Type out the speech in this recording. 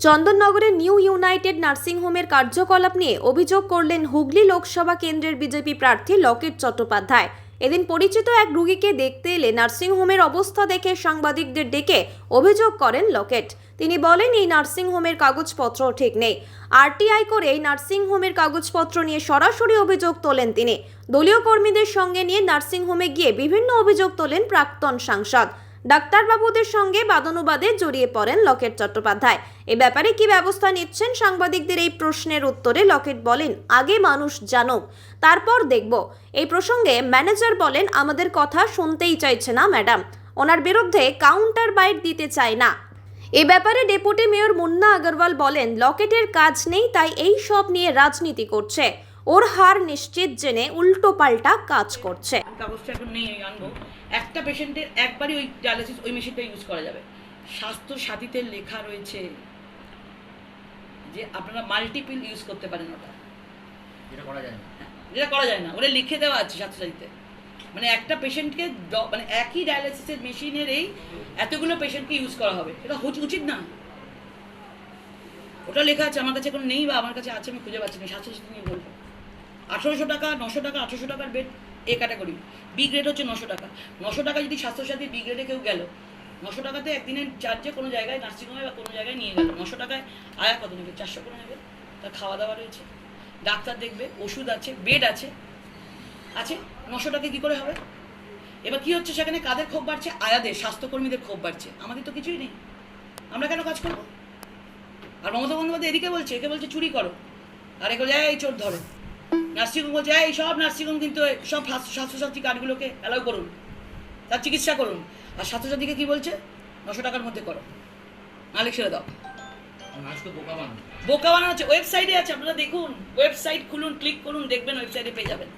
চন্দননগরের new United nursing হোমের কার্যকলাপ নিয়ে অভিযোগ করলেন হুগলি লোকসভা কেন্দ্রের বিজেপি প্রার্থী লকেট চট্টোপাধ্যায়। এদিন পরিচিত এক রোগীকে দেখতে এলে নার্সিং হোমের অবস্থা দেখে সাংবাদিকদের ডেকে অভিযোগ করেন লকেট। তিনি বলেন, এই নার্সিং হোমের কাগজপত্র ঠিক নেই। আরটিআই করে এই নার্সিং হোমের কাগজপত্র নিয়ে সরাসরি অভিযোগ তোলেন তিনি। দলীয় কর্মীদের সঙ্গে নিয়ে নার্সিং হোমে গিয়ে বিভিন্ন অভিযোগ তোলেন প্রাক্তন সাংসদ। ডাক্তারবাবুদের সঙ্গে বাদানুবাদে জড়িয়ে পড়েন লকেট চট্টোপাধ্যায়। এ ব্যাপারে কি ব্যবস্থা নিচ্ছেন সাংবাদিকদের এই প্রশ্নের উত্তরে লকেট বলেন, আগে মানুষ জানুক, তারপর দেখব। এই প্রসঙ্গে ম্যানেজার বলেন, আমাদের কথা শুনতেই চাইছে না ম্যাডাম, ওনার বিরুদ্ধে কাউন্টার বাইট দিতে চায় না। এ ব্যাপারে ডেপুটি মেয়র মুন্না আগরওয়াল বলেন, লকেটের কাজ নেই, তাই এই সব নিয়ে রাজনীতি করছে। ওর হার নিশ্চিত জেনে উল্টো পাল্টা কাজ করছে। কাগজটা এখন নেই, আনবো। একটা পেশেন্টের একবারই ওই ডায়ালিসিস ওই মেশিনটা ইউজ করা যাবে। স্বাস্থ্য সাথীতে লেখা রয়েছে যে আপনারা মাল্টিপল ইউজ করতে পারেন, ওটা যেটা করা যায় না, যেটা করা যায় না ওটা লিখে দেওয়া আছে স্বাস্থ্য সাথীতে। মানে একটা পেশেন্টকে মানে একই ডায়ালিসিসের মেশিনের এই এতগুলো পেশেন্টকে ইউজ করা হবে, এটা উচিত না। ওটা লেখা আছে, আমার কাছে এখন নেই বা আমার কাছে আছে আমি খুঁজে পাচ্ছি না। স্বাস্থ্য সাথী নিয়ে বলবো 1800 টাকা, 900 টাকা, 800 টাকার bed A category. B grade হচ্ছে 900 টাকা। 900 টাকা যদি স্বাস্থ্যসাথী বি গ্রেডে কেউ গেল, 900 টাকাতে একদিনের চার্জে কোনো জায়গায় নার্সিংহোমে বা কোনো জায়গায় নিয়ে গেল, 900 টাকায় আয়া কত নেবে? 400 করে নেবে। তার খাওয়া দাওয়া রয়েছে, ডাক্তার দেখবে, ওষুধ আছে, বেড আছে, 900 টাকায় কী করে হবে? এবার কি হচ্ছে সেখানে? কাদের ক্ষোভ বাড়ছে? আয়াদের, স্বাস্থ্যকর্মীদের ক্ষোভ বাড়ছে। আমাদের তো কিছুই নেই, আমরা কেন কাজ করবো? আর মমতা বন্দ্যোপাধ্যায় এদিকে বলছে, একে বলছে চুরি করো, আর একে বলছে এই চোর ধরো। নার্সিংহোম বলছে এই সব নার্সিংহোম কিন্তু সব স্বাস্থ্যসাথী কার্ডগুলোকে অ্যালাউ করুন, তার চিকিৎসা করুন। আর স্বাস্থ্যসাথীকে কি বলছে? 900 টাকার মধ্যে করো, নাহলে ছেড়ে দাও। বোকা বানানো হচ্ছে। ওয়েবসাইটে আছে, আপনারা দেখুন, ওয়েবসাইট খুলুন, ক্লিক করুন, দেখবেন ওয়েবসাইটে পেয়ে যাবেন।